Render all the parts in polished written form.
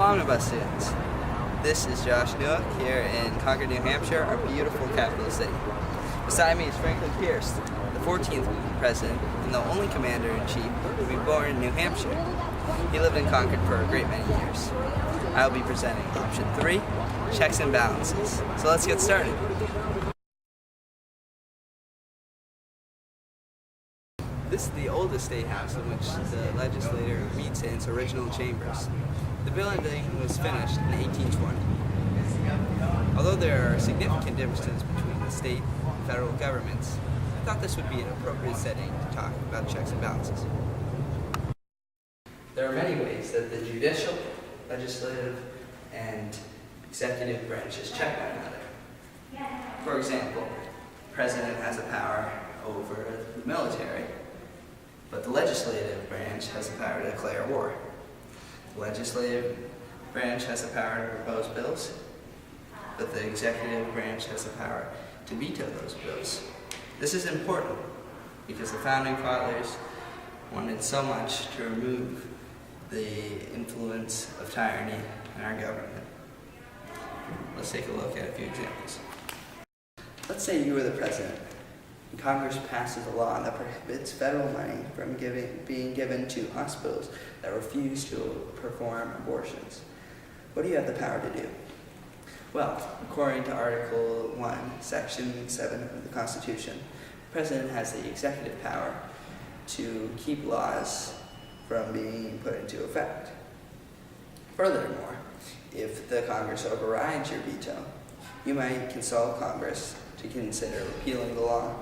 Omnibus students. This is Josh Newick here in Concord, New Hampshire, our beautiful capital city. Beside me is Franklin Pierce, the 14th president and the only commander-in-chief to be born in New Hampshire. He lived in Concord for a great many years. I will be presenting option 3, checks and balances. So let's get started. This is the oldest state house in which the legislature meets in its original chambers. The building was finished in 1820. Although there are significant differences between the state and federal governments, I thought this would be an appropriate setting to talk about checks and balances. There are many ways that the judicial, legislative, and executive branches check one another. For example, the president has the power over the military, but the legislative branch has the power to declare war. The legislative branch has the power to propose bills, but the executive branch has the power to veto those bills. This is important because the Founding Fathers wanted so much to remove the influence of tyranny in our government. Let's take a look at a few examples. Let's say you were the president, and Congress passes a law that prohibits federal money from being given to hospitals that refuse to perform abortions. What do you have the power to do? Well, according to Article 1, Section 7 of the Constitution, the President has the executive power to keep laws from being put into effect. Furthermore, if the Congress overrides your veto, you might consult Congress to consider repealing the law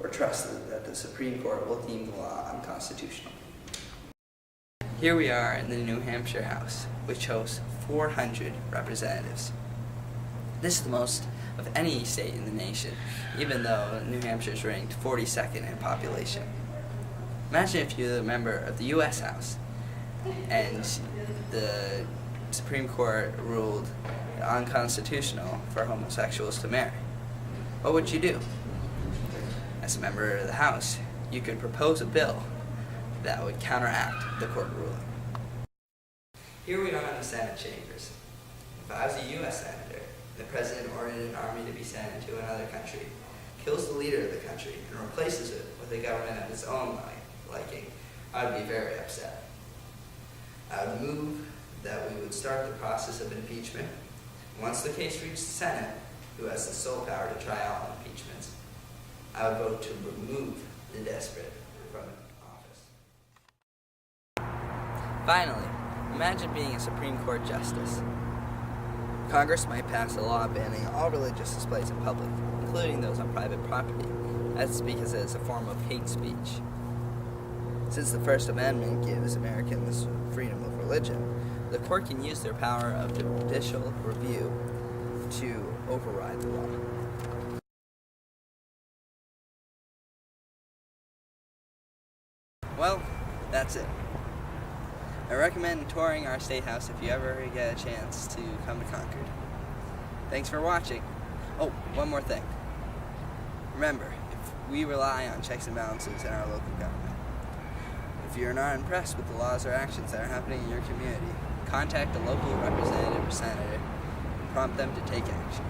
or trust that the Supreme Court will deem the law unconstitutional. Here we are in the New Hampshire House, which hosts 400 representatives. This is the most of any state in the nation, even though New Hampshire is ranked 42nd in population. Imagine if you're a member of the U.S. House and the Supreme Court ruled unconstitutional for homosexuals to marry. What would you do? As a member of the House, you could propose a bill that would counteract the court ruling. Here we are in the Senate chambers. If I was a U.S. Senator, the President ordered an army to be sent into another country, kills the leader of the country, and replaces it with a government of its own liking, I would be very upset. I would move that we would start the process of impeachment. Once the case reached the Senate, who has the sole power to try all impeachments, I would vote to remove the desperate from office. Finally, imagine being a Supreme Court justice. Congress might pass a law banning all religious displays in public, including those on private property. That's because it is a form of hate speech. Since the First Amendment gives Americans freedom of religion, the court can use their power of judicial review to override the law. Well, that's it. I recommend touring our State House if you ever get a chance to come to Concord. Thanks for watching. Oh, one more thing. Remember, if we rely on checks and balances in our local government. If you're not impressed with the laws or actions that are happening in your community, contact a local representative or senator and prompt them to take action.